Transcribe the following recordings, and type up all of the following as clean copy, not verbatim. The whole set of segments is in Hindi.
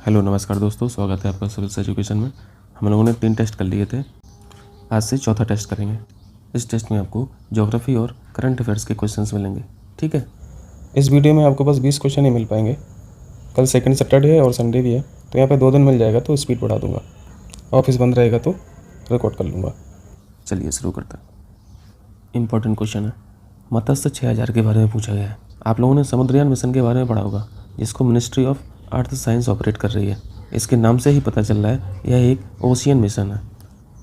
हेलो नमस्कार दोस्तों, स्वागत है आपका सिविल्स एजुकेशन में। हम लोगों ने 3 टेस्ट कर लिए थे। आज से चौथा टेस्ट करेंगे। इस टेस्ट में आपको ज्योग्राफी और करंट अफेयर्स के क्वेश्चंस मिलेंगे। ठीक है, इस वीडियो में आपको बस 20 क्वेश्चन ही मिल पाएंगे। कल सेकंड सैटरडे है और संडे भी है, तो यहाँ पे 2 दिन मिल जाएगा, तो स्पीड बढ़ा दूंगा। ऑफिस बंद रहेगा तो रिकॉर्ड कर लूँगा। चलिए शुरू करते हैं। इंपॉर्टेंट क्वेश्चन है। मत्स्य 6000 के बारे में पूछा गया है। आप लोगों ने समुद्रयान मिशन के बारे में पढ़ा होगा, जिसको ministry of earth science operate कर रही है। इसके नाम से ही पता चल रहा है यह एक ओशियन मिशन है।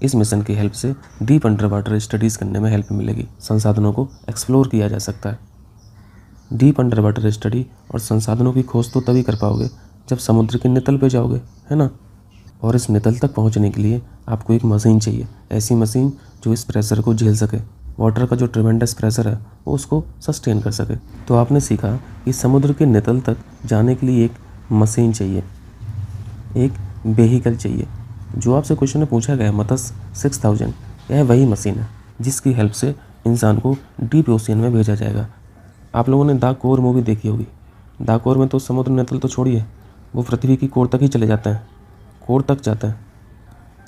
इस मिशन की हेल्प से डीप अंडर वाटर स्टडीज़ करने में हेल्प मिलेगी। संसाधनों को एक्सप्लोर किया जा सकता है। डीप अंडर वाटर स्टडी और संसाधनों की खोज तो तभी कर पाओगे जब समुद्र के नितल पे जाओगे, है ना। और इस नितल तक पहुंचने के लिए आपको एक मशीन चाहिए, ऐसी मशीन जो इस प्रेशर को झेल सके। वाटर का जो ट्रिमेंडस प्रेशर है वो उसको सस्टेन कर सके। तो आपने सीखा कि समुद्र के नितल तक जाने के लिए एक मशीन चाहिए, एक वेहीकल चाहिए। जो आपसे क्वेश्चन में पूछा गया मत्स्य 6000, यह वही मशीन है जिसकी हेल्प से इंसान को डीप ओशियन में भेजा जाएगा। आप लोगों ने द कोर मूवी देखी होगी। द कोर में तो समुद्र नितल तो छोड़िए, वो पृथ्वी की कोर तक ही चले जाते हैं। कोर तक जाते हैं,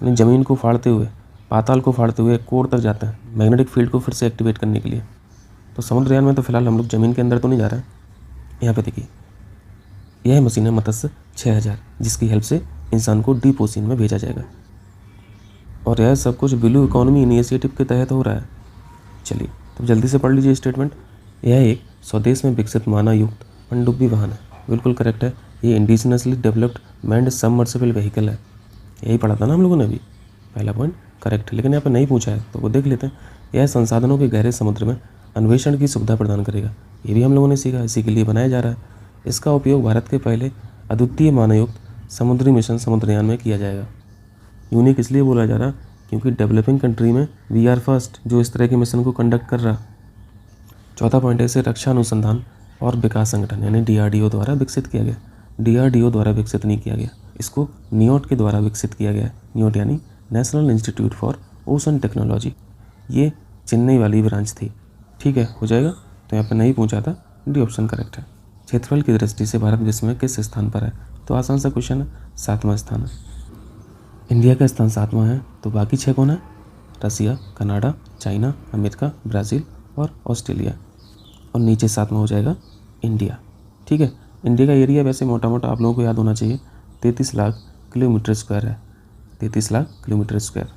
यानी ज़मीन को फाड़ते हुए, पाताल को फाड़ते हुए कोर तक जाते हैं, मैग्नेटिक फील्ड को फिर से एक्टिवेट करने के लिए। तो समुद्रयान में तो फिलहाल हम लोग ज़मीन के अंदर तो नहीं जा रहे हैं। यहाँ पे देखिए, यह मशीन है मत्स्य 6000, जिसकी हेल्प से इंसान को डीप ओशियन में भेजा जाएगा। और यह सब कुछ ब्लू इकोनॉमी इनिशिएटिव के तहत हो रहा है। चलिए तो जल्दी से पढ़ लीजिए स्टेटमेंट। यह एक स्वदेश में विकसित मानव युक्त पनडुब्बी वाहन है। बिल्कुल करेक्ट है। ये indigenously developed manned submersible vehicle है। यही पढ़ा था ना हम लोगों ने अभी। पहला पॉइंट करेक्ट है, लेकिन यहाँ पर नहीं पूछा है तो वो देख लेते हैं। यह संसाधनों के गहरे समुद्र में अन्वेषण की सुविधा प्रदान करेगा। ये भी हम लोगों ने सीखा, इसी के लिए बनाया जा रहा है। इसका उपयोग भारत के पहले अद्वितीय मानवयुक्त समुद्री मिशन समुद्रयान में किया जाएगा। यूनिक इसलिए बोला जा रहा क्योंकि डेवलपिंग कंट्री में वी आर फर्स्ट जो इस तरह के मिशन को कंडक्ट कर रहा। चौथा पॉइंट है, इसे रक्षा अनुसंधान और विकास संगठन यानी DRDO द्वारा विकसित किया गया। DRDO द्वारा विकसित नहीं किया गया, इसको नियोट के द्वारा विकसित किया गया है। नियोट यानी national institute for ocean technology. ये चेन्नई वाली ब्रांच थी। ठीक है, हो जाएगा। तो यहाँ पर नहीं पूछा था, डी ऑप्शन करेक्ट है। क्षेत्रफल की दृष्टि से भारत विश्व में किस स्थान पर है? तो आसान सा क्वेश्चन है, 7वां स्थान है। इंडिया का स्थान 7वां है, तो बाकी 6 कौन है? रसिया, कनाडा, चाइना, अमेरिका, ब्राज़ील और ऑस्ट्रेलिया। और नीचे 7वां हो जाएगा इंडिया। ठीक है, इंडिया का एरिया वैसे मोटा मोटा आप लोगों को याद होना चाहिए, 33 लाख किलोमीटर स्क्वायर है। 33 लाख किलोमीटर स्क्वायर।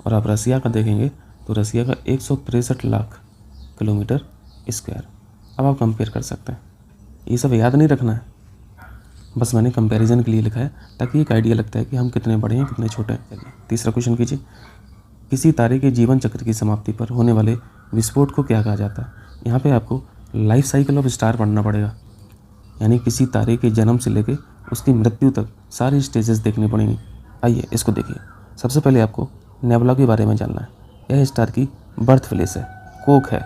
और आप रसिया का देखेंगे तो रसिया का 163 लाख किलोमीटर स्क्वायर। अब आप कंपेयर कर सकते हैं। ये सब याद नहीं रखना है, बस मैंने कंपैरिजन के लिए लिखा है ताकि एक आइडिया लगता है कि हम कितने बड़े हैं कितने छोटे हैं। चलिए तीसरा क्वेश्चन कीजिए। किसी तारे के जीवन चक्र की समाप्ति पर होने वाले विस्फोट को क्या कहा जाता है? यहाँ पे आपको लाइफ साइकिल ऑफ स्टार पढ़ना पड़ेगा, यानी किसी तारे के जन्म से लेके उसकी मृत्यु तक सारी स्टेजेस देखनी पड़ेंगी। आइए इसको देखिए। सबसे पहले आपको नेबुला के बारे में जानना है। यह स्टार की बर्थ प्लेस है, कोक है।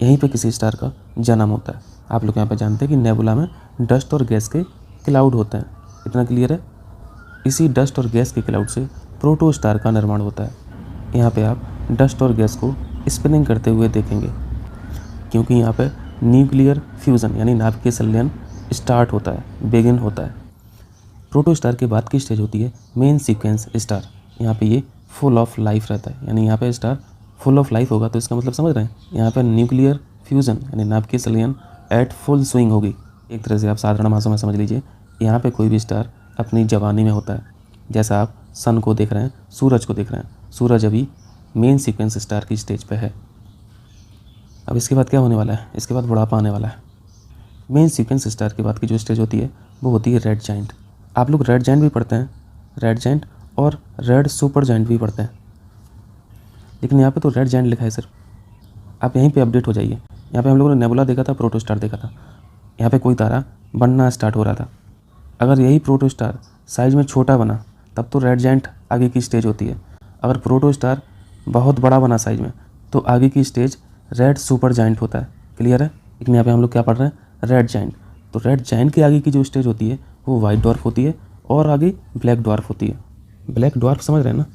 यहीं पे किसी स्टार का जन्म होता है। आप लोग यहाँ पे जानते हैं कि नेबुला में डस्ट और गैस के क्लाउड होते हैं, इतना क्लियर है। इसी डस्ट और गैस के क्लाउड से प्रोटो स्टार का निर्माण होता है। यहाँ पे आप डस्ट और गैस को स्पिनिंग करते हुए देखेंगे, क्योंकि यहाँ पे न्यूक्लियर फ्यूज़न यानी नाभिकीय संलयन स्टार्ट होता है, बिगिन होता है। प्रोटो स्टार के बाद की स्टेज होती है मेन सीक्वेंस स्टार। यहाँ पे ये फुल ऑफ लाइफ रहता है, यानी यहाँ पे स्टार फुल ऑफ लाइफ होगा, तो इसका मतलब समझ रहे हैं। यहाँ पे न्यूक्लियर फ्यूज़न यानी नाभिकीय संलयन एट फुल स्विंग होगी। एक तरह से आप साधारण भाषा में समझ लीजिए, यहाँ पे कोई भी स्टार अपनी जवानी में होता है। जैसा आप सन को देख रहे हैं, सूरज को देख रहे हैं। सूरज अभी मेन सीक्वेंस स्टार की स्टेज पे है। अब इसके बाद क्या होने वाला है? इसके बाद बुढ़ापा आने वाला है। मेन सीक्वेंस स्टार के बाद की जो स्टेज होती है वो होती है रेड जाइंट। आप लोग रेड जाइंट भी पढ़ते हैं, रेड जाइंट और रेड सुपर जाइंट भी पढ़ते हैं, लेकिन यहाँ पे तो रेड जाइंट लिखा है सिर्फ। आप यहीं पे अपडेट हो जाइए। यहाँ पे हम लोगों ने नेबुला देखा था, प्रोटो स्टार देखा था। यहाँ पे कोई तारा बनना स्टार्ट हो रहा था। अगर यही प्रोटो स्टार साइज में छोटा बना तब तो रेड जाइंट आगे की स्टेज होती है। अगर प्रोटो स्टार बहुत बड़ा बना साइज में तो आगे की स्टेज रेड सुपर जाइंट होता है। क्लियर है? लेकिन यहाँ पे हम लोग क्या पढ़ रहे हैं? Red giant. तो रेड जाइंट के आगे की जो स्टेज होती है वो वाइट डॉर्फ होती है और आगे ब्लैक डॉर्फ होती है। ब्लैक डॉर्फ समझ रहे हैं ना?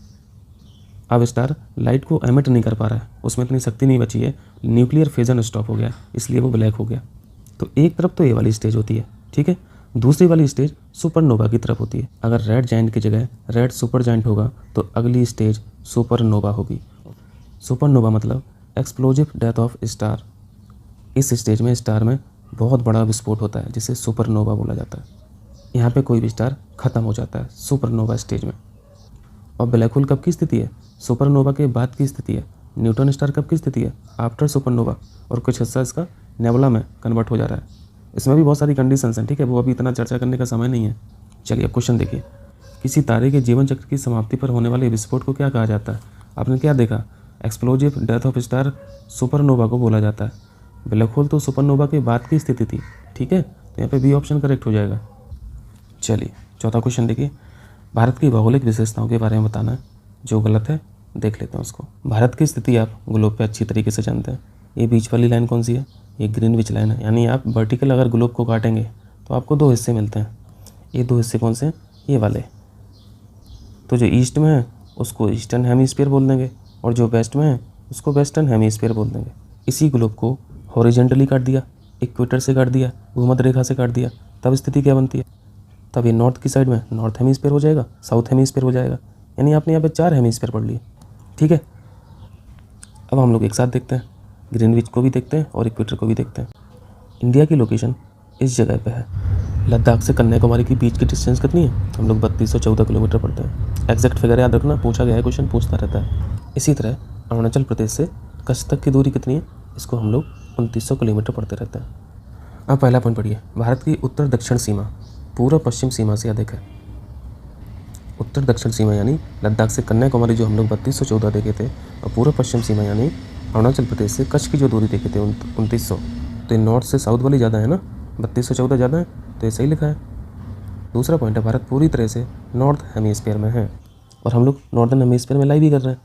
अब स्टार लाइट को एमिट नहीं कर पा रहा है, उसमें इतनी शक्ति नहीं बची है, न्यूक्लियर फ्यूजन स्टॉप हो गया, इसलिए वो ब्लैक हो गया। तो एक तरफ तो ये वाली स्टेज होती है, ठीक है। दूसरी वाली स्टेज सुपरनोवा की तरफ होती है। अगर रेड जायंट की जगह रेड सुपर जायंट होगा तो अगली स्टेज सुपरनोवा होगी। सुपरनोवा मतलब एक्सप्लोजिव डेथ ऑफ स्टार। इस स्टेज में स्टार में बहुत बड़ा विस्फोट होता है जिसे सुपरनोवा बोला जाता है। यहाँ पे कोई भी स्टार खत्म हो जाता है सुपरनोवा स्टेज में। और ब्लैक होल कब की स्थिति है? सुपरनोवा के बाद की स्थिति है। न्यूट्रॉन स्टार कब की स्थिति है? After supernova. और कुछ हिस्सा इसका नेबुला में कन्वर्ट हो जा रहा है। इसमें भी बहुत सारी कंडीशंस हैं, ठीक है, वो अभी इतना चर्चा करने का समय नहीं है। चलिए अब क्वेश्चन देखिए, किसी तारे के जीवन चक्र की समाप्ति पर होने वाले विस्फोट को क्या कहा जाता है? आपने क्या देखा? Explosive death of star supernova को बोला जाता है। ब्लैक होल तो सुपरनोवा के बाद की स्थिति थी, ठीक है, तो यहाँ पे बी ऑप्शन करेक्ट हो जाएगा। चलिए चौथा क्वेश्चन देखिए, भारत की भौगोलिक विशेषताओं के बारे में बताना है। जो गलत है देख लेते हैं उसको। भारत की स्थिति आप ग्लोब पे अच्छी तरीके से जानते हैं। ये बीच वाली लाइन कौन सी है? ये ग्रीनविच लाइन है। यानी आप वर्टिकल अगर ग्लोब को काटेंगे तो आपको दो हिस्से मिलते हैं। ये दो हिस्से कौन से हैं? ये वाले। तो जो ईस्ट में है उसको ईस्टर्न हेमीस्फीयर बोल देंगे और जो वेस्ट में है उसको वेस्टर्न हेमीस्फीयर बोल देंगे। इसी ग्लोब को हॉरिजेंटली काट दिया, इक्वेटर से काट दिया, भूमध्य रेखा से काट दिया, तब स्थिति क्या बनती है? तब ये नॉर्थ की साइड में नॉर्थ हेमीस्फीयर हो जाएगा, साउथ हेमीस्फीयर हो जाएगा। यानी आपने यहाँ पे 4 हेमीस्फीयर पढ़ लिए, ठीक है। अब हम लोग एक साथ देखते हैं, ग्रीनविच को भी देखते हैं और इक्वेटर को भी देखते हैं। इंडिया की लोकेशन इस जगह पे है। लद्दाख से कन्याकुमारी के बीच की डिस्टेंस कितनी है? हम लोग 3214 किलोमीटर पढ़ते हैं। एग्जैक्ट फिगर याद रखना, पूछा गया है, क्वेश्चन पूछता रहता है। इसी तरह अरुणाचल प्रदेश से कच्छ तक की दूरी कितनी है? इसको हम लोग 2900 किलोमीटर पढ़ते रहते हैं। अब पहला पॉइंट पढ़िए, भारत की उत्तर दक्षिण सीमा पूर्व पश्चिम सीमा से अधिक है। उत्तर दक्षिण सीमा यानी लद्दाख से कन्याकुमारी जो हम लोग 3214 देखे थे, और पूर्व पश्चिम सीमा यानी अरुणाचल प्रदेश से कच्छ की जो दूरी देखे थे 2900, तो ये नॉर्थ से साउथ वाली ज़्यादा है ना, 3214 ज़्यादा है, तो ये सही लिखा है। दूसरा पॉइंट है, भारत पूरी तरह से नॉर्थ हेमीस्फीयर में है और हम लोग नॉर्दर्न हेमीस्फीयर में लाइव भी कर रहे हैं।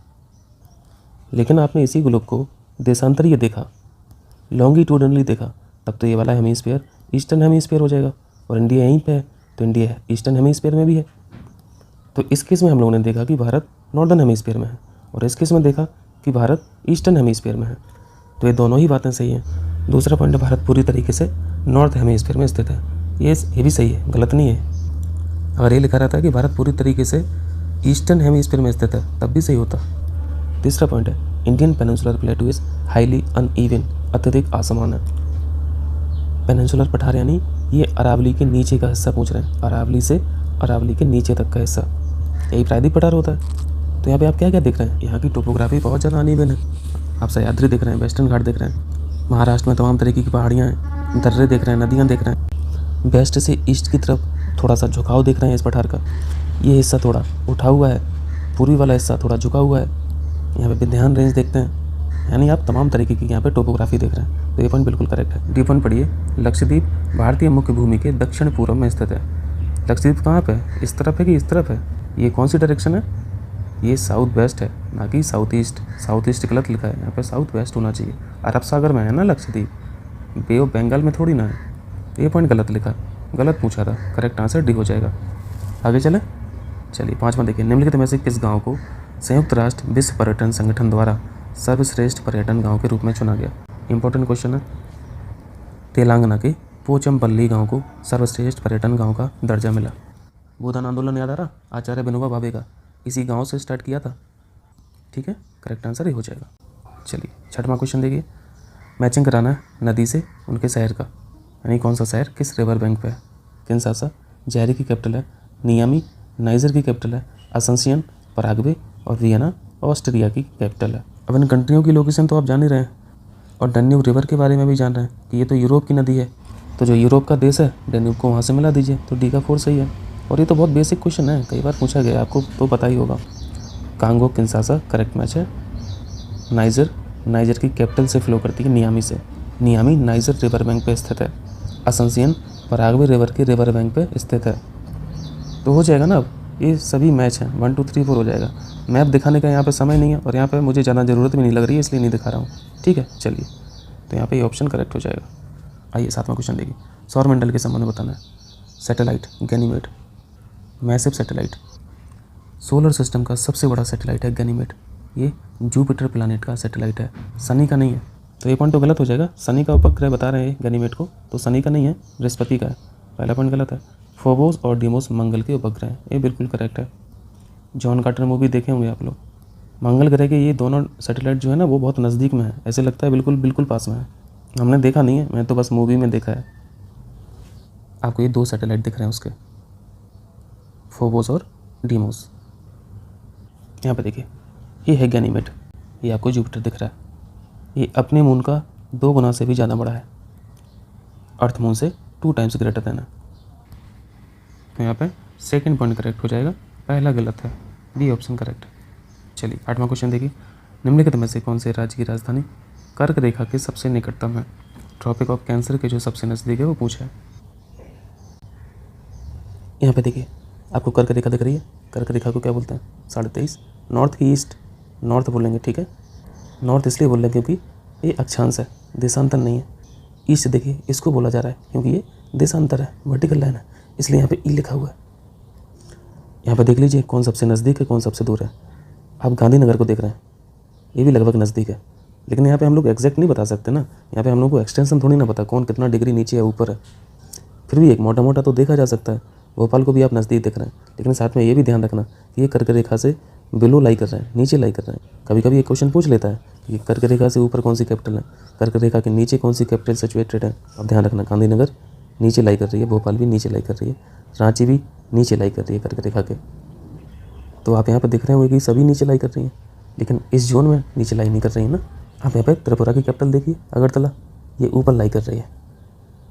लेकिन आपने इसी ग्लोब को देशांतरीय देखा, लॉन्गिट्यूडनली देखा, तब तो ये वाला हेमीस्फीयर ईस्टर्न हेमीस्फीयर हो जाएगा और इंडिया यहीं पे है, तो इंडिया ईस्टर्न हेमीस्फीयर में भी है। तो इस केस में हम लोगों ने देखा कि भारत नॉर्दर्न हेमीस्फीयर में है और इस केस में देखा कि भारत ईस्टर्न हेमीस्फीयर में है, तो ये दोनों ही बातें सही हैं। दूसरा पॉइंट है, भारत पूरी तरीके से नॉर्थ हेमीस्फीयर में स्थित है, ये भी सही है, गलत नहीं है। अगर ये लिखा रहता है कि भारत पूरी तरीके से ईस्टर्न हेमीस्फीयर में स्थित है तब भी सही होता। तीसरा पॉइंट है, Indian peninsular प्लेटू is highly uneven, अत्यधिक असमान है। पेनिनसुलर पठार यानी ये अरावली के नीचे का हिस्सा पूछ रहे हैं, अरावली से अरावली के नीचे तक का हिस्सा, यही प्रायद्वीप पठार होता है। तो यहाँ पे आप क्या क्या देख रहे हैं? यहाँ की टोपोग्राफी बहुत ज़्यादा अनइवन है। आप सह्याद्री देख रहे हैं, वेस्टर्न घाट देख रहे हैं, महाराष्ट्र में तमाम तरीके की पहाड़ियाँ हैं, दर्रे देख रहे हैं, नदियाँ देख रहे हैं। वेस्ट से ईस्ट की तरफ थोड़ा सा झुकाव देख रहे हैं इस पठार का, ये हिस्सा थोड़ा उठा हुआ है, पूर्वी वाला हिस्सा थोड़ा झुका हुआ है। यहाँ पे विंध्यान रेंज देखते हैं, यानी आप तमाम तरीके की यहाँ पे टोपोग्राफी देख रहे हैं, तो ये पॉइंट बिल्कुल करेक्ट है। डी पॉइंट पढ़िए, लक्षद्वीप भारतीय मुख्य भूमि के दक्षिण पूर्व में स्थित है। लक्षद्वीप कहाँ पे है? इस तरफ है कि इस तरफ है? ये कौन सी डायरेक्शन है? ये साउथ वेस्ट है, ना कि साउथ ईस्ट। साउथ ईस्ट गलत लिखा है, यहाँ पे साउथ वेस्ट होना चाहिए। अरब सागर में है ना लक्षद्वीप, बे ऑफ बंगाल में थोड़ी ना है। ये पॉइंट गलत लिखा, गलत पूछा था, करेक्ट आंसर डी हो जाएगा। आगे चलें, चलिए पाँचवा देखिए, निम्नलिखित में से किस गाँव को संयुक्त राष्ट्र विश्व पर्यटन संगठन द्वारा सर्वश्रेष्ठ पर्यटन गांव के रूप में चुना गया? इंपॉर्टेंट क्वेश्चन है। तेलंगाना के पोचमपल्ली गांव को सर्वश्रेष्ठ पर्यटन गांव का दर्जा मिला। भूदान आंदोलन याद आ रहा? आचार्य विनोबा भावे का, इसी गांव से स्टार्ट किया था, ठीक है, करेक्ट आंसर ही हो जाएगा। चलिए छठवां क्वेश्चन देखिए, मैचिंग कराना है नदी से उनके शहर का, यानी कौन सा शहर किस रिवर बैंक पे है? किंशासा जायरी की कैपिटल है, नियामी नाइजर की कैपिटल है, असंसियन पराग्वे और वियना ऑस्ट्रिया की कैपिटल है। अब इन कंट्रियों की लोकेशन तो आप जान ही रहे हैं और डेन्यूब रिवर के बारे में भी जान रहे हैं कि ये तो यूरोप की नदी है, तो जो यूरोप का देश है डेन्यूब को वहाँ से मिला दीजिए, तो डी का 4 सही है। और ये तो बहुत बेसिक क्वेश्चन है, कई बार पूछा गया, आपको तो पता ही होगा। कांगो किंशासा करेक्ट मैच है। नाइजर की कैपिटल से फ्लो करती है नियामी से, नियामी नाइजर रिवर बैंक पे स्थित है। असंसियन पराग्वे रिवर के रिवर बैंक पे स्थित है। तो हो जाएगा ना, अब ये सभी मैच हैं, 1 2 3 4 हो जाएगा। मैप दिखाने का यहाँ पे समय नहीं है और यहाँ पे मुझे ज़्यादा ज़रूरत भी नहीं लग रही है, इसलिए नहीं दिखा रहा हूँ, ठीक है। चलिए, तो यहाँ पे ये ऑप्शन करेक्ट हो जाएगा। आइए सातवां क्वेश्चन देखिए, सौरमंडल के संबंध में बताना है। Satellite Ganymede, massive satellite, solar system का सबसे बड़ा सैटेलाइट है गैनीमेड। ये जुपिटर प्लैनेट का सैटेलाइट है, शनि का नहीं है। तो ये पॉइंट तो गलत हो जाएगा, शनि का उपग्रह बता रहे हैं गैनीमेड को, तो शनि का नहीं है, बृहस्पति का है। पहला पॉइंट गलत है। फोबोस और डीमोस मंगल के उपग्रह हैं, ये बिल्कुल करेक्ट है। जॉन कार्टर मूवी देखे होंगे आप लोग। मंगल ग्रह के ये दोनों सैटेलाइट जो है ना वो बहुत नज़दीक में है, ऐसे लगता है बिल्कुल बिल्कुल पास में है। हमने देखा नहीं है, मैं तो बस मूवी में देखा है। आपको ये 2 सैटेलाइट दिख रहे हैं उसके, फोबोस और डीमोस। यहाँ पे देखिए, ये है गैनीमेड, ये आपको जुपिटर दिख रहा है। ये अपने मून का 2 गुना से भी ज़्यादा बड़ा है, अर्थ मून से 2 टाइम्स ग्रेटर देन है। तो यहाँ पे सेकंड पॉइंट करेक्ट हो जाएगा, पहला गलत है, बी ऑप्शन करेक्ट है। चलिए 8वां क्वेश्चन देखिए, निम्नलिखित में से कौन से राज्य की राजधानी कर्क रेखा के सबसे निकटतम है? ट्रॉपिक ऑफ कैंसर के जो सबसे नज़दीक है वो पूछा है। यहाँ पे देखिए, आपको कर्क रेखा दिख रही है। कर्क रेखा को क्या बोलते हैं? 23.5 नॉर्थ की ईस्ट, नॉर्थ बोलेंगे, ठीक है। नॉर्थ इसलिए बोल रहे हैं क्योंकि ये अक्षांश है, देशांतर नहीं है। ईस्ट देखिए, इसको बोला जा रहा है क्योंकि ये देशांतर है, वर्टिकल लाइन है, इसलिए यहाँ पे ई लिखा हुआ है। यहाँ पे देख लीजिए कौन सबसे नज़दीक है, कौन सबसे दूर है। आप गांधीनगर को देख रहे हैं, ये भी लगभग नज़दीक है, लेकिन यहाँ पे हम लोग एग्जैक्ट नहीं बता सकते ना। यहाँ पे हम लोग को एक्सटेंशन थोड़ी ना पता कौन कितना डिग्री नीचे है ऊपर है। फिर भी एक मोटा मोटा तो देखा जा सकता है। भोपाल को भी आप नज़दीक देख रहे हैं, लेकिन साथ में ये भी ध्यान रखना कि ये कर्क रेखा से बिलो लाई कर रहे हैं, नीचे लाई कर रहे हैं। कभी कभी ये क्वेश्चन पूछ लेता है कि कर्क रेखा से ऊपर कौन सी कैपिटल है, कर्क रेखा के नीचे कौन सी कैपिटल सिचुएटेड है। अब ध्यान रखना, गांधीनगर नीचे लाई कर रही है, भोपाल भी नीचे लाई कर रही है, रांची भी नीचे लाई कर रही है कर्क रेखा के। तो आप यहाँ पर देख रहे होंगे कि सभी नीचे लाई कर रही हैं, लेकिन इस जोन में नीचे लाई नहीं कर रही है ना। आप यहाँ पे त्रिपुरा की कैपिटल देखिए, अगरतला, ये ऊपर लाई कर रही है।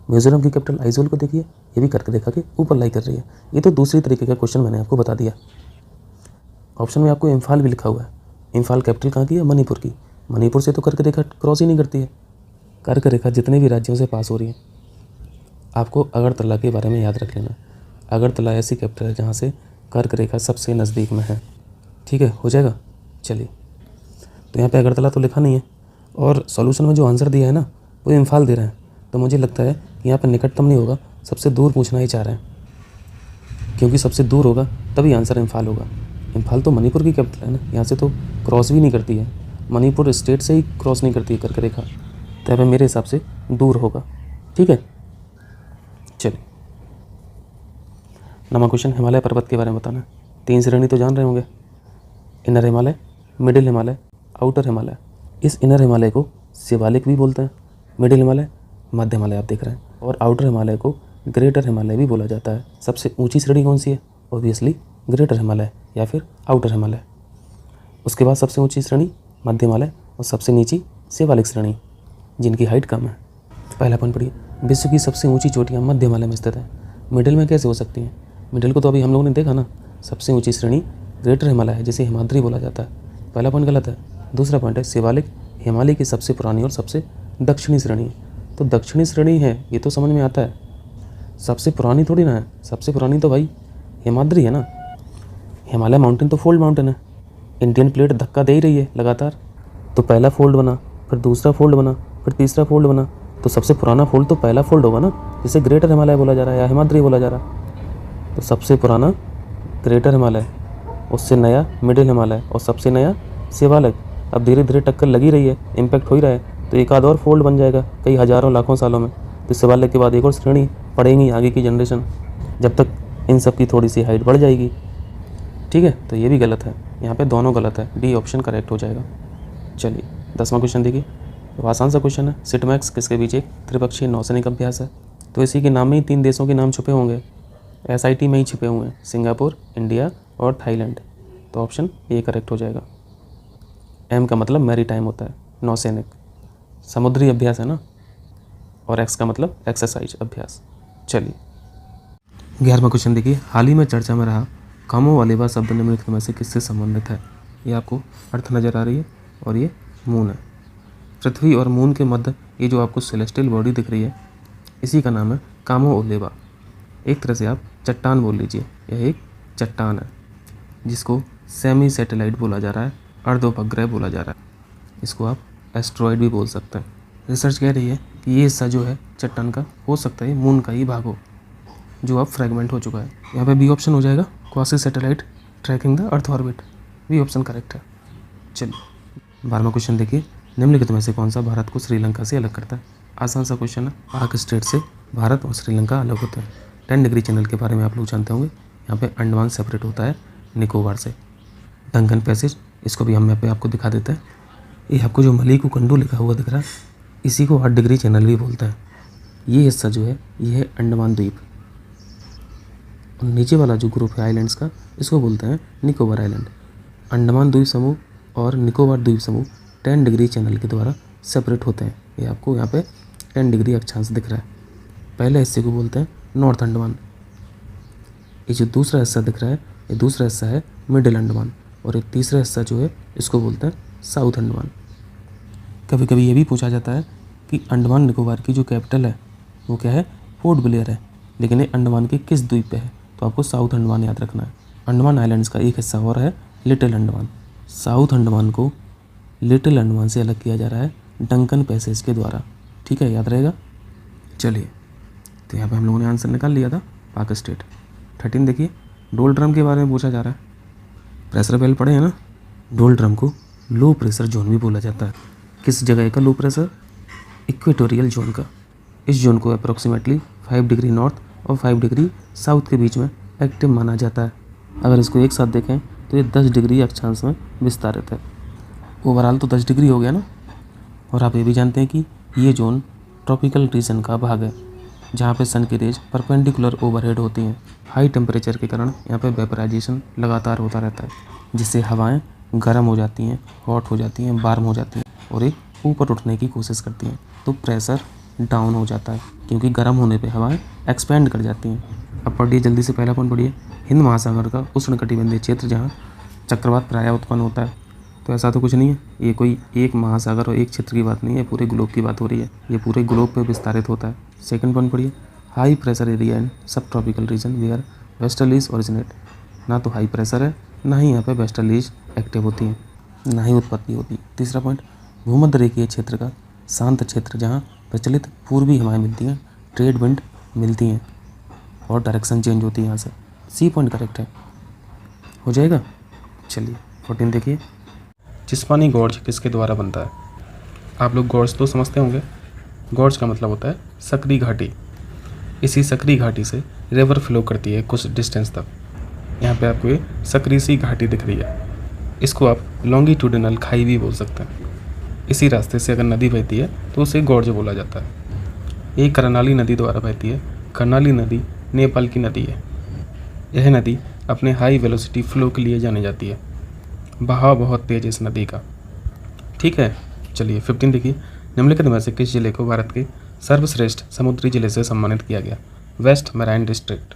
मिजोरम की कैपिटल आइजोल को देखिए, ये भी कर्क रेखा के ऊपर लाई कर रही है। ये तो दूसरी तरीके का क्वेश्चन मैंने आपको बता दिया। ऑप्शन में आपको इम्फाल भी लिखा हुआ है। इम्फाल कैपिटल कहाँ की है? मणिपुर की। मणिपुर से तो कर्क रेखा क्रॉस ही नहीं करती है। कर्क रेखा जितने भी राज्यों से पास हो रही है। आपको अगरतला के बारे में याद रख लेना, अगरतला ऐसी कैपिटल है जहाँ से कर्क रेखा सबसे नज़दीक में है। ठीक है, हो जाएगा। चलिए, तो यहाँ पे अगरतला तो लिखा नहीं है, और सॉल्यूशन में जो आंसर दिया है ना वो इम्फाल दे रहे हैं। तो मुझे लगता है कि यहाँ पे निकटतम नहीं होगा, सबसे दूर पूछना ही चाह रहे हैं, क्योंकि सबसे दूर होगा तभी आंसर इम्फाल होगा। इम्फाल तो मणिपुर की कैपिटल है ना, यहाँ से तो क्रॉस भी नहीं करती है, मणिपुर स्टेट से ही क्रॉस नहीं करती है कर्क रेखा, तो यहाँ पे मेरे हिसाब से दूर होगा। ठीक है, चलिए 9वां क्वेश्चन, हिमालय पर्वत के बारे में बताना। 3 श्रेणी तो जान रहे होंगे, inner Himalaya, middle Himalaya, outer Himalaya. इस इनर हिमालय को शिवालिक भी बोलते हैं, मिडिल हिमालय, मध्य हिमालय आप देख रहे हैं, और आउटर हिमालय को ग्रेटर हिमालय भी बोला जाता है। सबसे ऊंची श्रेणी कौन सी है? ऑब्वियसली ग्रेटर हिमालय या फिर आउटर हिमालय। उसके बाद सबसे ऊंची श्रेणी मध्य हिमालय, और सबसे नीची शिवालिक श्रेणी, जिनकी हाइट कम है। पहला पॉइंट पढ़िए, विश्व की सबसे ऊंची चोटियाँ मध्य हिमालय में स्थित है। मिडिल में कैसे हो सकती हैं? मिडिल को तो अभी हम लोगों ने देखा ना, सबसे ऊंची श्रेणी ग्रेटर हिमालय है, जिसे हिमाद्री बोला जाता है। पहला पॉइंट गलत है। दूसरा पॉइंट है शिवालिक हिमालय की सबसे पुरानी और सबसे दक्षिणी श्रेणी है। तो दक्षिणी श्रेणी है, ये तो समझ में आता है, सबसे पुरानी थोड़ी ना है। सबसे पुरानी तो भाई हिमाद्री है ना। हिमालय माउंटेन तो फोल्ड माउंटेन है, इंडियन प्लेट धक्का दे ही रही है लगातार, तो पहला फोल्ड बना, फिर दूसरा फोल्ड बना, फिर तीसरा फोल्ड बना, तो सबसे पुराना फोल्ड तो पहला फोल्ड होगा ना, जिसे ग्रेटर हिमालय बोला जा रहा है या हिमाद्री बोला जा रहा है। तो सबसे पुराना ग्रेटर हिमालय, उससे नया मिडिल हिमालय, और सबसे नया शिवालिक। अब धीरे धीरे टक्कर लगी रही है, इम्पैक्ट हो ही रहा है, तो एक आध और फोल्ड बन जाएगा कई हज़ारों लाखों सालों में। तो शिवालिक के बाद एक और श्रेणी पड़ेंगी आगे की जनरेशन, जब तक इन सब की थोड़ी सी हाइट बढ़ जाएगी। ठीक है, तो ये भी गलत है, यहाँ पे दोनों गलत है, डी ऑप्शन करेक्ट हो जाएगा। चलिए 10वां क्वेश्चन देखिए, तो आसान सा क्वेश्चन है। सिटमैक्स किसके बीच एक त्रिपक्षीय नौसैनिक अभ्यास है? तो इसी के नाम में ही 3 देशों के नाम छुपे होंगे, SIT में ही छुपे हुए हैं, सिंगापुर, इंडिया और थाईलैंड। तो ऑप्शन ए करेक्ट हो जाएगा। M का मतलब मैरी टाइम होता है, नौसैनिक समुद्री अभ्यास है ना, और X का मतलब एक्सरसाइज अभ्यास। चलिए 11वां क्वेश्चन देखिए, हाल ही में चर्चा में रहा कामो वालेबा शब्द निम्नलिखित में से किससे संबंधित है? ये आपको अर्थ नज़र आ रही है, और ये मून है। पृथ्वी और मून के मध्य ये जो आपको सेलेस्टियल बॉडी दिख रही है, इसी का नाम है कामो ओलेबा। एक तरह से आप चट्टान बोल लीजिए, यह एक चट्टान है जिसको सेमी सैटेलाइट बोला जा रहा है, अर्धोपग्रह बोला जा रहा है। इसको आप एस्ट्रॉयड भी बोल सकते हैं। रिसर्च कह रही है कि ये हिस्सा जो है चट्टान का हो सकता है मून का ही भाग हो, जो अब फ्रेगमेंट हो चुका है। यहाँ पे बी ऑप्शन हो जाएगा, quasi satellite tracking the Earth orbit. B option correct है। चलिए 12वां क्वेश्चन देखिए, निम्नलिखित में से कौन सा भारत को श्रीलंका से अलग करता है? आसान सा क्वेश्चन है। पाक स्टेट से भारत और श्रीलंका अलग होते हैं। 10 डिग्री चैनल के बारे में आप लोग जानते होंगे। यहाँ पे अंडमान सेपरेट होता है निकोबार से। डंकन पैसेज, इसको भी हम यहाँ पे आपको दिखा देते हैं। ये आपको जो मलीकू कंडू लिखा हुआ दिख रहा है, इसी को 8 डिग्री चैनल भी बोलते हैं। ये हिस्सा जो है ये है अंडमान द्वीप, और नीचे वाला जो ग्रुप है आइलैंड्स का, इसको बोलते हैं निकोबार आइलैंड। अंडमान द्वीप समूह और निकोबार द्वीप समूह 10 डिग्री चैनल के द्वारा सेपरेट होते हैं। ये आपको यहाँ पे 10 डिग्री अक्षांश दिख रहा है। पहले हिस्से को बोलते हैं नॉर्थ अंडमान। ये जो दूसरा हिस्सा दिख रहा है, ये दूसरा हिस्सा है मिडिल अंडमान, और ये तीसरा हिस्सा जो है इसको बोलते हैं साउथ अंडमान। कभी कभी ये भी पूछा जाता है कि अंडमान निकोबार की जो कैपिटल है वो क्या है, पोर्ट ब्लेयर है, लेकिन ये अंडमान के किस द्वीप पे है, तो आपको साउथ अंडमान याद रखना है। अंडमान आइलैंड्स का एक हिस्सा और है लिटिल अंडमान। साउथ अंडमान को लिटिल अंडमान से अलग किया जा रहा है डंकन पैसेज के द्वारा। ठीक है, याद रहेगा। चलिए, तो यहाँ पे हम लोगों ने आंसर निकाल लिया था पाक स्टेट। 13 देखिए, डोल ड्रम के बारे में पूछा जा रहा है। प्रेशर वेल पढ़े हैं ना। डोल ड्रम को लो प्रेशर जोन भी बोला जाता है। किस जगह का लो प्रेशर? इक्वेटोरियल जोन का। इस जोन को अप्रोक्सीमेटली 5 डिग्री नॉर्थ और 5 डिग्री साउथ के बीच में एक्टिव माना जाता है। अगर इसको एक साथ देखें तो ये 10 डिग्री अक्षांश में विस्तारित है। ओवरऑल तो 10 डिग्री हो गया ना। और आप ये भी जानते हैं कि ये जोन ट्रॉपिकल रीजन का भाग है, जहाँ पे सन की रेज परपेंडिकुलर ओवरहेड होती हैं। हाई टेम्परेचर के कारण यहाँ पे वेपराइजेशन लगातार होता रहता है, जिससे हवाएं गर्म हो जाती हैं, हॉट हो जाती हैं, वार्म हो जाती हैं और एक ऊपर उठने की कोशिश करती हैं, तो प्रेशर डाउन हो जाता है, क्योंकि गर्म होने पे हवाएं एक्सपेंड कर जाती हैं। अब पढ़िए जल्दी से, पहला पॉइंट पढ़िए। हिंद महासागर का उष्णकटिबंधीय क्षेत्र जहाँ चक्रवात प्रायः उत्पन्न होता है। तो ऐसा तो कुछ नहीं है, ये कोई एक महासागर और एक क्षेत्र की बात नहीं है, पूरे ग्लोब की बात हो रही है। ये पूरे ग्लोब पे विस्तारित होता है। सेकंड पॉइंट पढ़िए। High pressure area in subtropical region where westerlies originate. ना तो हाई प्रेशर है, ना ही यहाँ पे वेस्टर्लीज एक्टिव होती हैं, ना ही उत्पत्ति होती है। तीसरा पॉइंट, भूमध्य रेखीय क्षेत्र का शांत क्षेत्र जहाँ प्रचलित पूर्वी हवाएं मिलती हैं, ट्रेड विंड मिलती हैं और डायरेक्शन चेंज होती है यहाँ से। सी पॉइंट करेक्ट है, हो जाएगा। चलिए 14 देखिए। जिस्मानी गॉर्ज किसके द्वारा बनता है? आप लोग गॉर्ज तो समझते होंगे। गॉर्ज का मतलब होता है सकरी घाटी। इसी सकरी घाटी से रिवर फ्लो करती है कुछ डिस्टेंस तक। यहाँ पे आपको ये सकरी सी घाटी दिख रही है। इसको आप लॉन्गिट्यूडिनल खाई भी बोल सकते हैं। इसी रास्ते से अगर नदी बहती है तो उसे गॉर्ज बोला जाता है। ये कर्नाली नदी द्वारा बहती है। कर्नाली नदी नेपाल की नदी है। यह नदी अपने हाई वेलोसिटी फ्लो के लिए जानी जाती है। बहाव बहुत तेज है इस नदी का। ठीक है, चलिए 15 देखिए। निम्नलिखित में से किस जिले को भारत के सर्वश्रेष्ठ समुद्री जिले से सम्मानित किया गया? West Marine District.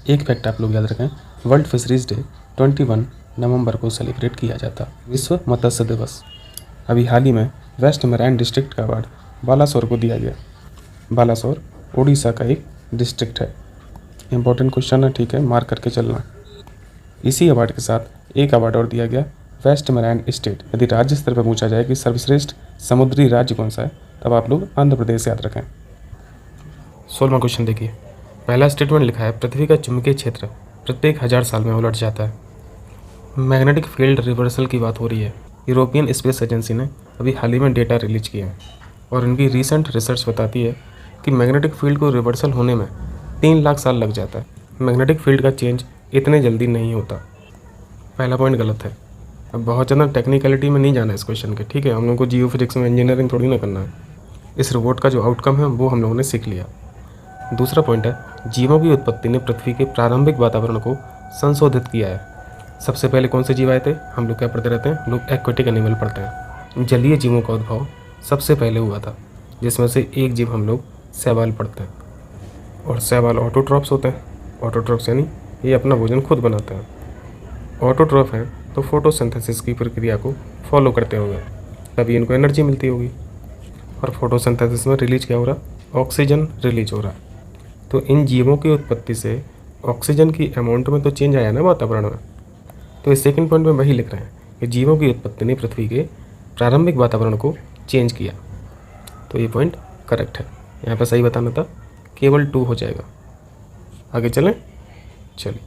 एक फैक्ट आप लोग याद रखें, वर्ल्ड फिशरीज डे 21 नवंबर को सेलिब्रेट किया जाता। विश्व मत्स्य दिवस। अभी हाल ही में वेस्ट मैराइन डिस्ट्रिक्ट का अवार्ड बालासोर को दिया गया। बालासोर उड़ीसा का एक डिस्ट्रिक्ट है। इंपॉर्टेंट क्वेश्चन है, ठीक है, मार्क करके चलना। इसी अवार्ड के साथ एक अवार्ड और दिया गया वेस्ट मैराइन स्टेट। यदि राज्य स्तर पर पूछा जाए कि सर्वश्रेष्ठ समुद्री राज्य कौन सा है, तब आप लोग आंध्र प्रदेश याद रखें। 16वां क्वेश्चन देखिए। पहला स्टेटमेंट लिखा है, पृथ्वी का चुंबकीय क्षेत्र प्रत्येक 1000 साल में उलट जाता है। मैग्नेटिक फील्ड रिवर्सल की बात हो रही है। यूरोपियन स्पेस एजेंसी ने अभी हाल ही में डेटा रिलीज किए हैं और इनकी रीसेंट रिसर्च बताती है कि मैग्नेटिक फील्ड को रिवर्सल होने में 3 लाख साल लग जाता है। मैग्नेटिक फील्ड का चेंज इतने जल्दी नहीं होता। पहला पॉइंट गलत है। अब बहुत ज़्यादा टेक्निकलिटी में नहीं जाना है इस क्वेश्चन के, ठीक है। हम लोग को जियो फिजिक्स में इंजीनियरिंग थोड़ी ना करना है। इस रिपोर्ट का जो आउटकम है वो हम लोगों ने सीख लिया। दूसरा पॉइंट है, जीवों की उत्पत्ति ने पृथ्वी के प्रारंभिक वातावरण को संशोधित किया है। सबसे पहले कौन से जीव आए थे? हम लोग क्या पढ़ते रहते हैं, लोग एक्वेटिक एनिमल पढ़ते हैं। जलीय जीवों का उद्भव सबसे पहले हुआ था, जिसमें से एक जीव हम लोग शैवाल पढ़ते हैं। और शैवाल ऑटोट्रॉप्स होते हैं। ऑटोट्रॉप्स यानी ये अपना भोजन खुद बनाते हैं। ऑटोट्रॉफ हैं तो फोटोसिंथेसिस की प्रक्रिया को फॉलो करते होंगे, तभी इनको एनर्जी मिलती होगी। और फोटोसिंथेसिस में रिलीज क्या हो रहा? ऑक्सीजन रिलीज हो रहा। तो इन जीवों की उत्पत्ति से ऑक्सीजन की अमाउंट में तो चेंज आया ना वातावरण में। तो इस सेकंड पॉइंट में वही लिख रहे हैं कि जीवों की उत्पत्ति ने पृथ्वी के प्रारंभिक वातावरण को चेंज किया। तो ये पॉइंट करेक्ट है। यहाँ पर सही बताना था, केवल 2 हो जाएगा। आगे चलें, चलिए।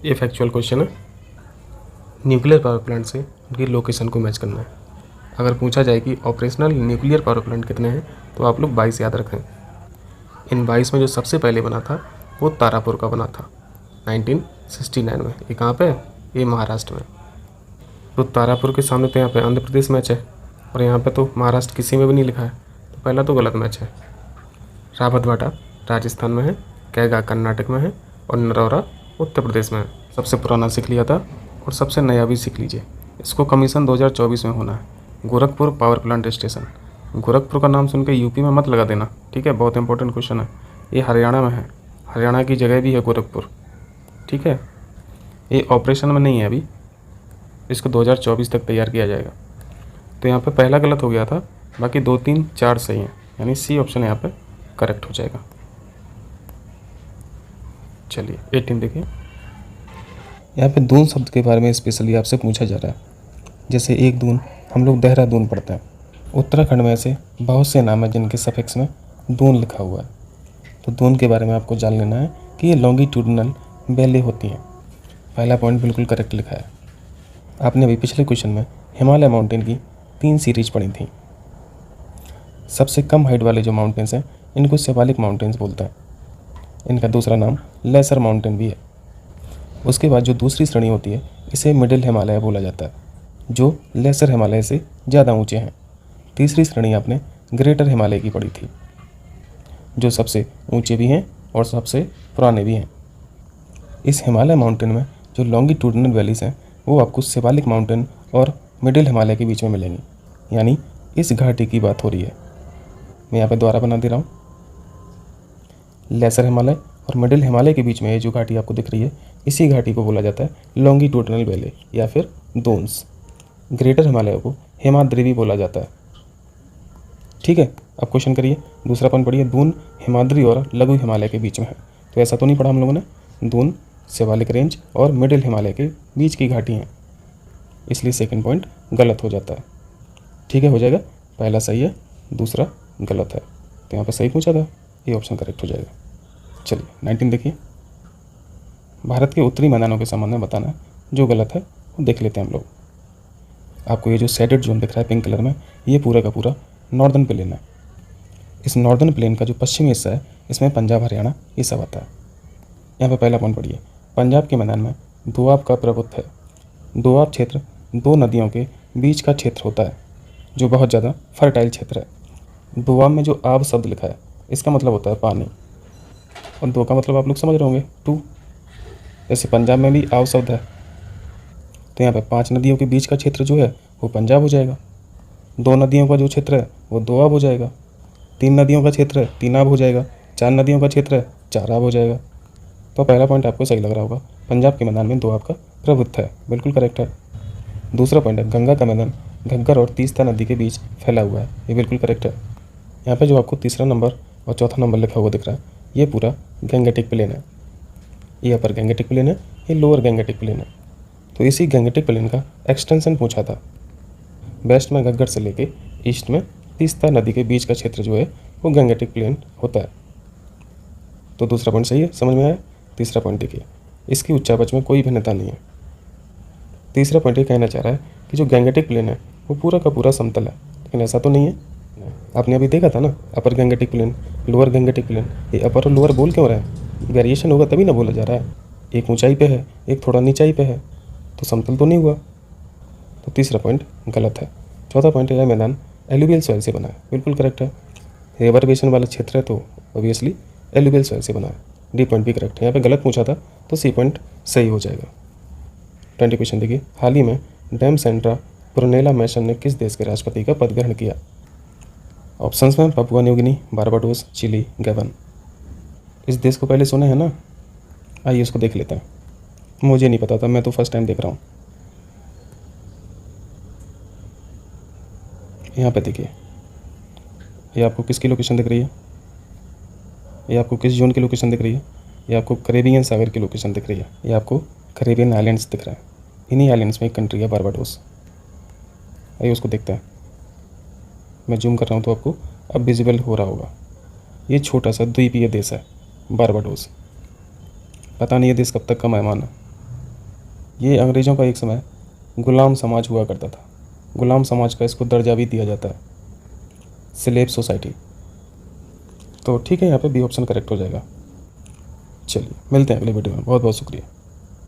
ये फैक्चुअल क्वेश्चन है। न्यूक्लियर पावर प्लांट से उनकी लोकेशन को मैच करना है। अगर पूछा जाए कि ऑपरेशनल न्यूक्लियर पावर प्लांट कितने हैं, तो आप लोग 22 याद रखें। इन 22 में जो सबसे पहले बना था वो तारापुर का बना था 1969 में। ये कहाँ पे है? ये महाराष्ट्र में। तो तारापुर के सामने तो यहाँ पे आंध्र प्रदेश मैच है और यहाँ पे तो महाराष्ट्र किसी में भी नहीं लिखा है, तो पहला तो गलत मैच है। रावतभाटा राजस्थान में है, कैगा कर्नाटक में है और नरौरा उत्तर प्रदेश में है। सबसे पुराना सीख लिया था और सबसे नया भी सीख लीजिए। इसको कमीशन 2024 में होना है। Gorakhpur power plant station. Gorakhpur का नाम सुन के यूपी में मत लगा देना, ठीक है, बहुत इंपॉर्टेंट क्वेश्चन है। ये हरियाणा में है, हरियाणा की जगह भी है गोरखपुर, ठीक है। ये ऑपरेशन में नहीं है अभी, इसको 2024 तक तैयार किया जाएगा। तो यहाँ पे पहला गलत हो गया था, बाकी 2, 3, 4 सही हैं, यानी सी ऑप्शन यहाँ पे करेक्ट हो जाएगा। चलिए 18 देखिए। यहाँ पे दून शब्द के बारे में स्पेशली आपसे पूछा जा रहा है। जैसे एक दून हम लोग देहरादून पढ़ते हैं। उत्तराखंड में ऐसे बहुत से नाम हैं जिनके सफिक्स में दून लिखा हुआ है। तो दून के बारे में आपको जान लेना है कि ये लॉन्गिट्यूडनल वैली होती हैं। पहला पॉइंट बिल्कुल करेक्ट लिखा है। आपने अभी पिछले क्वेश्चन में हिमालय माउंटेन की 3 सीरीज पढ़ी थी। सबसे कम हाइट वाले जो माउंटेन्स हैं इनको शिवालिक माउंटेन्स बोलते हैं। इनका दूसरा नाम लेसर माउंटेन भी है। उसके बाद जो दूसरी श्रेणी होती है इसे मिडिल हिमालय बोला जाता है, जो लेसर हिमालय से ज़्यादा ऊंचे हैं। तीसरी श्रेणी आपने ग्रेटर हिमालय की पढ़ी थी, जो सबसे ऊंचे भी हैं और सबसे पुराने भी हैं। इस हिमालय माउंटेन में जो लॉन्गिट्यूडनल वैलीज हैं वो आपको शिवालिक माउंटेन और मिडिल हिमालय के बीच में मिलेंगी, यानी इस घाटी की बात हो रही है। मैं यहाँ पे दोबारा बना दे रहा हूँ। लेसर हिमालय और मिडिल हिमालय के बीच में ये जो घाटी आपको दिख रही है, इसी घाटी को बोला जाता है लॉन्गिट्यूडनल वैली या फिर दून्स। ग्रेटर हिमालय को हिमाद्री भी बोला जाता है, ठीक है। अब क्वेश्चन करिए, दूसरा पॉइंट पढ़िए। दून हिमाद्री और लघु हिमालय के बीच में है, तो ऐसा तो नहीं पढ़ा हम लोगों ने। दून शिवालिक रेंज और मिडिल हिमालय के बीच की घाटी हैं, इसलिए सेकंड पॉइंट गलत हो जाता है, ठीक है। हो जाएगा, पहला सही है, दूसरा गलत है। तो यहाँ पे सही पूछा था, ये ऑप्शन करेक्ट हो जाएगा। चलिए 19 देखिए। भारत के उत्तरी मैदानों के संबंध में बताना, जो गलत है वो देख लेते हैं हम लोग। आपको ये जो शेडेड जोन दिख रहा है पिंक कलर में, ये पूरा का पूरा नॉर्दर्न प्लेन है। इस नॉर्दर्न प्लेन का जो पश्चिमी हिस्सा है इसमें पंजाब हरियाणा ये सब आता है। यहाँ पे पहला पॉइंट पढ़िए। पंजाब के मैदान में दोआब का प्रभुत्व है। दोआब क्षेत्र 2 नदियों के बीच का क्षेत्र होता है, जो बहुत ज़्यादा फर्टाइल क्षेत्र है। दोआब में जो आब शब्द लिखा है इसका मतलब होता है पानी, और 2 का मतलब आप लोग समझ रहे होंगे 2। जैसे पंजाब में भी आव शब्द है, तो यहाँ पे 5 नदियों के बीच का क्षेत्र जो है वो पंजाब हो जाएगा। 2 नदियों का जो क्षेत्र है वो दोआब हो जाएगा। 3 नदियों का क्षेत्र है तीनाब हो जाएगा। 4 नदियों का क्षेत्र है चाराब हो जाएगा। तो पहला पॉइंट आपको सही लग रहा होगा, पंजाब के मैदान में दोआब का प्रभुत्व है, बिल्कुल करेक्ट है। दूसरा पॉइंट है, गंगा का मैदान घग्गर और तीस्ता नदी के बीच फैला हुआ है, ये बिल्कुल करेक्ट है। यहाँ पे जो आपको तीसरा नंबर और चौथा नंबर लिखा हुआ दिख रहा है, ये पूरा गैंगेटिक प्लेन है। ये अपर गैंगेटिक प्लेन है, ये लोअर गैंगेटिक प्लेन है। तो इसी गैंगेटिक प्लेन का एक्सटेंशन पूछा था। वेस्ट में घग्गर से लेके ईस्ट में तीस्ता नदी के बीच का क्षेत्र जो है वो गैंगेटिक प्लेन होता है। तो दूसरा पॉइंट सही है, समझ में आया। तीसरा पॉइंट देखिए, इसकी उच्चावच में कोई भिन्नता नहीं है। तीसरा पॉइंट ये कहना चाह रहा है कि जो गैंगेटिक प्लेन है वो पूरा का पूरा समतल है, लेकिन ऐसा तो नहीं है। आपने अभी देखा था ना, upper gangetic plain, lower gangetic plain. ये अपर और लोअर बोल क्यों रहा है? वेरिएशन होगा तभी ना बोला जा रहा है। एक ऊंचाई पे है, एक थोड़ा नीचाई पे है, तो समतल तो नहीं हुआ। तो तीसरा पॉइंट गलत है। चौथा पॉइंट है, मैदान एलुवियल सॉइल से बना है, बिल्कुल करेक्ट है। रिवर बेसिन वाला क्षेत्र है तो ऑब्वियसली एलुवियल सॉइल से बना है, डी पॉइंट भी करेक्ट है। यहाँ पे गलत पूछा था तो सी पॉइंट सही हो जाएगा। 20 क्वेश्चन देखिए। हाल ही में डैम सेंट्रा पुरनेला मैसन ने किस देश के राष्ट्रपति का पद ग्रहण किया? ऑप्शंस में Papua New Guinea, Barbados, Chile, Gabon. इस देश को पहले सुने हैं ना, आइए इसको देख लेते हैं। मुझे नहीं पता था, मैं तो फर्स्ट टाइम देख रहा हूँ। यहाँ पे देखिए, ये आपको किसकी लोकेशन दिख रही है? ये आपको किस जोन की लोकेशन दिख रही है? ये आपको कैरेबियन सागर की लोकेशन दिख रही है। ये आपको कैरेबियन आइलैंड्स दिख रहा है। इन्हीं आइलैंड्स में एक कंट्री है बारबाडोस। आइए उसको देखते हैं। मैं जूम कर रहा हूँ तो आपको अब विजिबल हो रहा होगा। ये छोटा सा द्वीपीय देश है बारबाडोस। पता नहीं ये देश कब तक का मेहमान है। ये अंग्रेज़ों का एक समय गुलाम समाज हुआ करता था। गुलाम समाज का इसको दर्जा भी दिया जाता है, स्लेव सोसाइटी। तो ठीक है, यहाँ पे बी ऑप्शन करेक्ट हो जाएगा। चलिए मिलते हैं अगले वीडियो में, बहुत बहुत शुक्रिया।